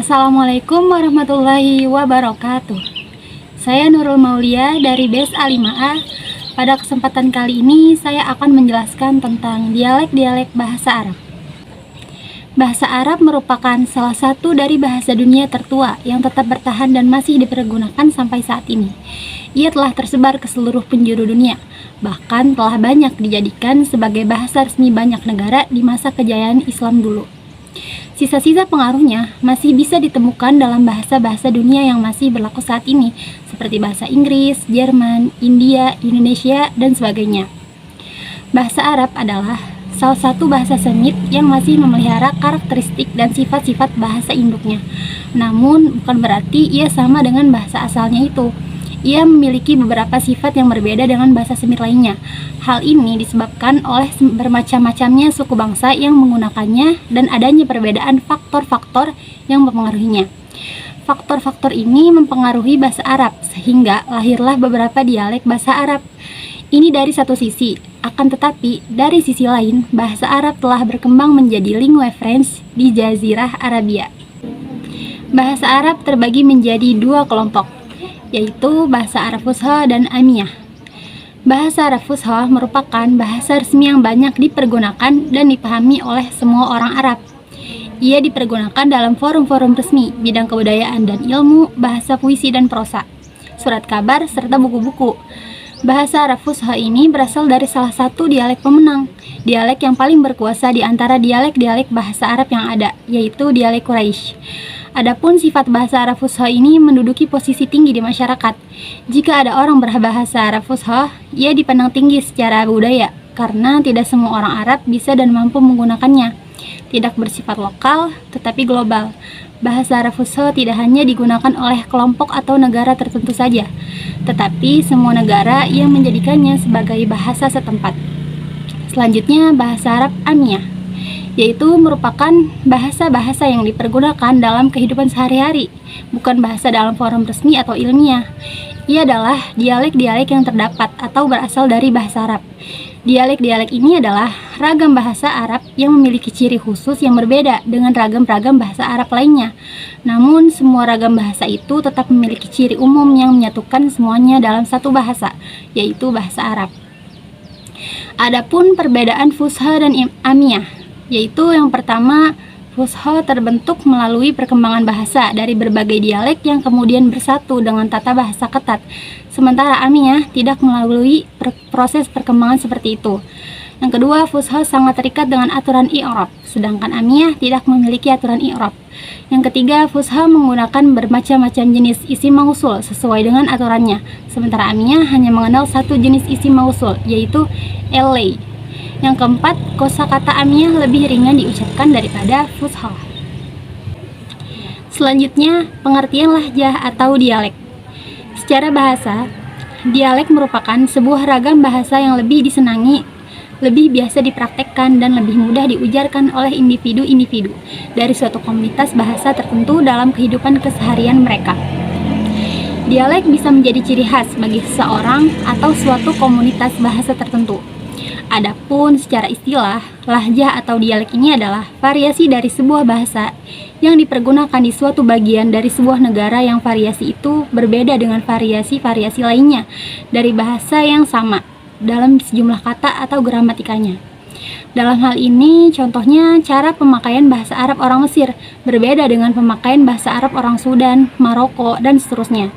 Assalamualaikum warahmatullahi wabarakatuh. Saya Nurul Maulia dari BES A5A. Pada kesempatan kali ini saya akan menjelaskan tentang dialek-dialek bahasa Arab. Bahasa Arab merupakan salah satu dari bahasa dunia tertua yang tetap bertahan dan masih dipergunakan sampai saat ini. Ia telah tersebar ke seluruh penjuru dunia, bahkan telah banyak dijadikan sebagai bahasa resmi banyak negara di masa kejayaan Islam dulu. Sisa-sisa pengaruhnya masih bisa ditemukan dalam bahasa-bahasa dunia yang masih berlaku saat ini, seperti bahasa Inggris, Jerman, India, Indonesia, dan sebagainya. Bahasa Arab adalah salah satu bahasa Semit yang masih memelihara karakteristik dan sifat-sifat bahasa induknya. Namun, bukan berarti ia sama dengan bahasa asalnya itu. Ia memiliki beberapa sifat yang berbeda dengan bahasa Semit lainnya. Hal ini disebabkan oleh bermacam-macamnya suku bangsa yang menggunakannya dan adanya perbedaan faktor-faktor yang mempengaruhinya. Faktor-faktor ini mempengaruhi bahasa Arab, sehingga lahirlah beberapa dialek bahasa Arab. Ini dari satu sisi, akan tetapi dari sisi lain, bahasa Arab telah berkembang menjadi lingua franca di Jazirah Arabia. Bahasa Arab terbagi menjadi dua kelompok, yaitu bahasa Arab Fusha dan Amiyah. Bahasa Arab Fusha merupakan bahasa resmi yang banyak dipergunakan dan dipahami oleh semua orang Arab. Ia dipergunakan dalam forum-forum resmi, bidang kebudayaan dan ilmu, bahasa puisi dan prosa, surat kabar, serta buku-buku. Bahasa Arab Fusha ini berasal dari salah satu dialek pemenang, dialek yang paling berkuasa di antara dialek-dialek bahasa Arab yang ada, yaitu dialek Quraisy. Adapun sifat bahasa Arab Fusha ini menduduki posisi tinggi di masyarakat. Jika ada orang berbahasa Arab Fusha, ia dipandang tinggi secara budaya, karena tidak semua orang Arab bisa dan mampu menggunakannya. Tidak bersifat lokal, tetapi global. Bahasa Arab Fusha tidak hanya digunakan oleh kelompok atau negara tertentu saja, tetapi semua negara yang menjadikannya sebagai bahasa setempat. Selanjutnya, bahasa Arab Amiyah, yaitu merupakan bahasa-bahasa yang dipergunakan dalam kehidupan sehari-hari, bukan bahasa dalam forum resmi atau ilmiah. Ia adalah dialek-dialek yang terdapat atau berasal dari bahasa Arab. Dialek-dialek ini adalah ragam bahasa Arab yang memiliki ciri khusus yang berbeda dengan ragam-ragam bahasa Arab lainnya. Namun, semua ragam bahasa itu tetap memiliki ciri umum yang menyatukan semuanya dalam satu bahasa, yaitu bahasa Arab. Adapun perbedaan Fusha dan Amiyah, yaitu yang pertama, Fusha terbentuk melalui perkembangan bahasa dari berbagai dialek yang kemudian bersatu dengan tata bahasa ketat, sementara Amiyah tidak melalui proses perkembangan seperti itu. Yang kedua, Fusha sangat terikat dengan aturan i'rab, sedangkan Amiyah tidak memiliki aturan i'rab. Yang ketiga, Fusha menggunakan bermacam-macam jenis isim mausul sesuai dengan aturannya, sementara Amiyah hanya mengenal satu jenis isim mausul, yaitu elay. Yang keempat, kosakata Amiyah lebih ringan diucapkan daripada Fusha. Selanjutnya, pengertian lahjah atau dialek. Secara bahasa, dialek merupakan sebuah ragam bahasa yang lebih disenangi, lebih biasa dipraktekkan, dan lebih mudah diujarkan oleh individu-individu dari suatu komunitas bahasa tertentu dalam kehidupan keseharian mereka. Dialek bisa menjadi ciri khas bagi seseorang atau suatu komunitas bahasa tertentu. Adapun secara istilah, lahjah atau dialek ini adalah variasi dari sebuah bahasa yang dipergunakan di suatu bagian dari sebuah negara yang variasi itu berbeda dengan variasi-variasi lainnya dari bahasa yang sama dalam sejumlah kata atau gramatikanya. Dalam hal ini, contohnya cara pemakaian bahasa Arab orang Mesir berbeda dengan pemakaian bahasa Arab orang Sudan, Maroko, dan seterusnya.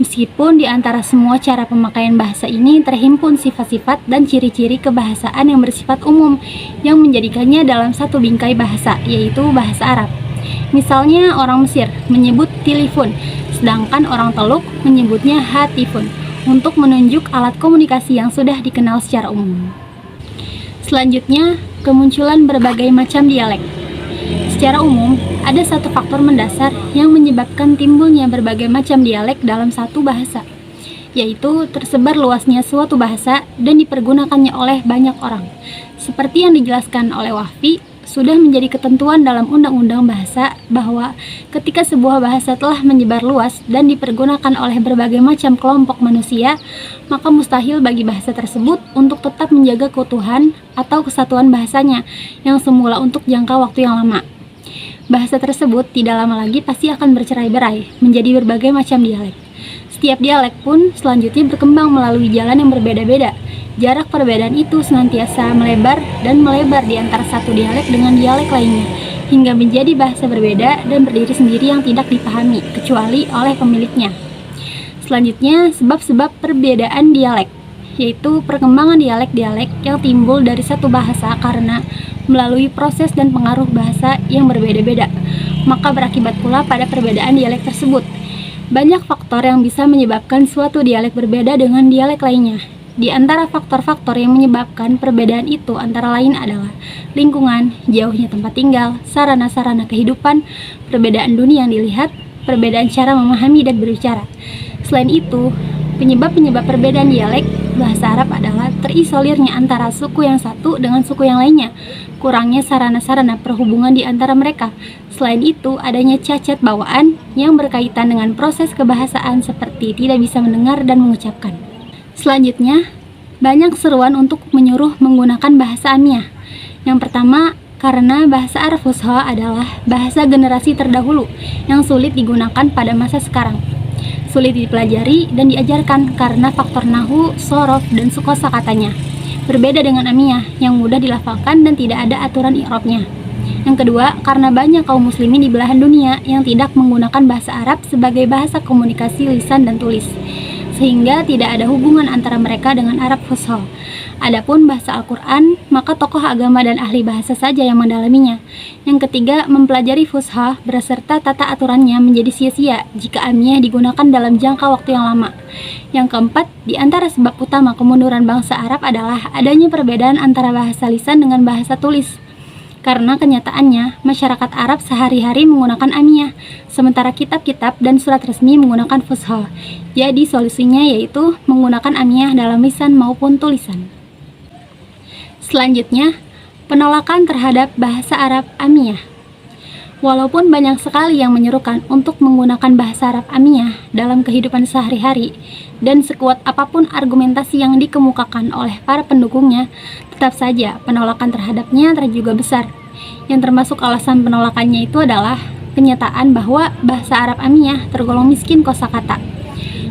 Meskipun di antara semua cara pemakaian bahasa ini terhimpun sifat-sifat dan ciri-ciri kebahasaan yang bersifat umum yang menjadikannya dalam satu bingkai bahasa, yaitu bahasa Arab. Misalnya orang Mesir menyebut tilifun, sedangkan orang Teluk menyebutnya hatifun untuk menunjuk alat komunikasi yang sudah dikenal secara umum. Selanjutnya, kemunculan berbagai macam dialek. Secara umum, ada satu faktor mendasar yang menyebabkan timbulnya berbagai macam dialek dalam satu bahasa, yaitu tersebar luasnya suatu bahasa dan dipergunakannya oleh banyak orang. Seperti yang dijelaskan oleh Wahfi, sudah menjadi ketentuan dalam undang-undang bahasa bahwa ketika sebuah bahasa telah menyebar luas dan dipergunakan oleh berbagai macam kelompok manusia, maka mustahil bagi bahasa tersebut untuk tetap menjaga keutuhan atau kesatuan bahasanya yang semula untuk jangka waktu yang lama. bahasa tersebut tidak lama lagi pasti akan bercerai-berai menjadi berbagai macam dialek. Setiap dialek pun selanjutnya berkembang melalui jalan yang berbeda-beda. Jarak perbedaan itu senantiasa melebar dan melebar di antara satu dialek dengan dialek lainnya, hingga menjadi bahasa berbeda dan berdiri sendiri yang tidak dipahami, kecuali oleh pemiliknya. Selanjutnya, sebab-sebab perbedaan dialek, yaitu perkembangan dialek-dialek yang timbul dari satu bahasa karena melalui proses dan pengaruh bahasa yang berbeda-beda, maka berakibat pula pada perbedaan dialek tersebut. Banyak faktor yang bisa menyebabkan suatu dialek berbeda dengan dialek lainnya. Di antara faktor-faktor yang menyebabkan perbedaan itu antara lain adalah lingkungan, jauhnya tempat tinggal, sarana-sarana kehidupan, perbedaan dunia yang dilihat, perbedaan cara memahami dan berbicara. Selain itu, penyebab-penyebab perbedaan dialek bahasa Arab adalah terisolirnya antara suku yang satu dengan suku yang lainnya, kurangnya sarana-sarana perhubungan di antara mereka. Selain itu, adanya cacat bawaan yang berkaitan dengan proses kebahasaan seperti tidak bisa mendengar dan mengucapkan. Selanjutnya, banyak seruan untuk menyuruh menggunakan bahasa amiyah. Yang pertama, karena bahasa Arab Fusha adalah bahasa generasi terdahulu yang sulit digunakan pada masa sekarang. Sulit dipelajari dan diajarkan karena faktor nahu, sorof, dan kosakatanya. Berbeda dengan amiyah yang mudah dilafalkan dan tidak ada aturan i'rabnya. Yang kedua, karena banyak kaum muslimin di belahan dunia yang tidak menggunakan bahasa Arab sebagai bahasa komunikasi lisan dan tulis, sehingga tidak ada hubungan antara mereka dengan Arab Fusha. Adapun bahasa Al-Quran, maka tokoh agama dan ahli bahasa saja yang mendalaminya. Yang ketiga, mempelajari Fusha beserta tata aturannya menjadi sia-sia jika amiyah digunakan dalam jangka waktu yang lama. Yang keempat, di antara sebab utama kemunduran bangsa Arab adalah adanya perbedaan antara bahasa lisan dengan bahasa tulis. Karena kenyataannya, masyarakat Arab sehari-hari menggunakan amiyah, sementara kitab-kitab dan surat resmi menggunakan Fusha. Jadi solusinya yaitu menggunakan amiyah dalam lisan maupun tulisan. Selanjutnya, penolakan terhadap bahasa Arab amiyah. Walaupun banyak sekali yang menyerukan untuk menggunakan bahasa Arab amiyah dalam kehidupan sehari-hari, dan sekuat apapun argumentasi yang dikemukakan oleh para pendukungnya, tetap saja penolakan terhadapnya juga besar. Yang termasuk alasan penolakannya itu adalah kenyataan bahwa bahasa Arab amiyah tergolong miskin kosakata.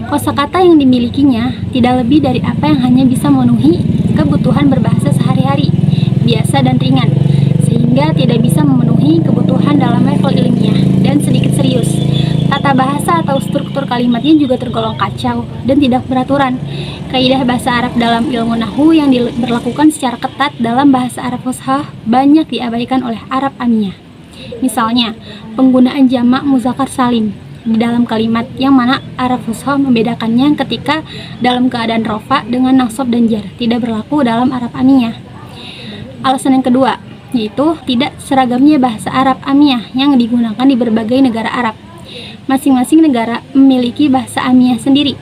Kosakata yang dimilikinya tidak lebih dari apa yang hanya bisa memenuhi kebutuhan berbahasa sehari-hari, biasa dan ringan, sehingga tidak bisa memenuhi kebutuhan dalam level ilmiah dan sedikit serius. Tata bahasa atau struktur kalimatnya juga tergolong kacau dan tidak beraturan. Kaidah bahasa Arab dalam ilmu nahwu yang diberlakukan secara ketat dalam bahasa Arab Fusha banyak diabaikan oleh Arab amiyah. Misalnya, penggunaan jamak muzakkar salim di dalam kalimat yang mana Arab Fusha membedakannya ketika dalam keadaan rofa dengan nasab dan jar, tidak berlaku dalam Arab amiyah. Alasan yang kedua, yaitu tidak seragamnya bahasa Arab amiyah yang digunakan di berbagai negara Arab. Masing-masing negara memiliki bahasa amiyah sendiri.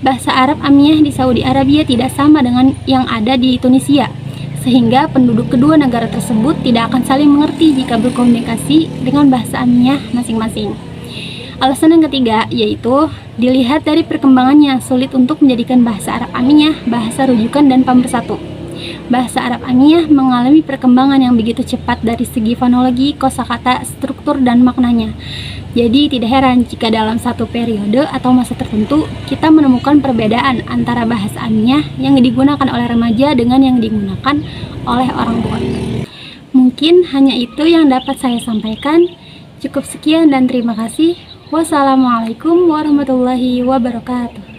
Bahasa Arab amiyah di Saudi Arabia tidak sama dengan yang ada di Tunisia, sehingga penduduk kedua negara tersebut tidak akan saling mengerti jika berkomunikasi dengan bahasa amiyah masing-masing. Alasan yang ketiga, yaitu dilihat dari perkembangannya sulit untuk menjadikan bahasa Arab amiyah bahasa rujukan dan pemersatu. Bahasa Arab amiyah mengalami perkembangan yang begitu cepat dari segi fonologi, kosakata, struktur, dan maknanya. Jadi tidak heran jika dalam satu periode atau masa tertentu kita menemukan perbedaan antara bahasa amiyah yang digunakan oleh remaja dengan yang digunakan oleh orang tua. Mungkin hanya itu yang dapat saya sampaikan. Cukup sekian dan terima kasih. Wassalamualaikum warahmatullahi wabarakatuh.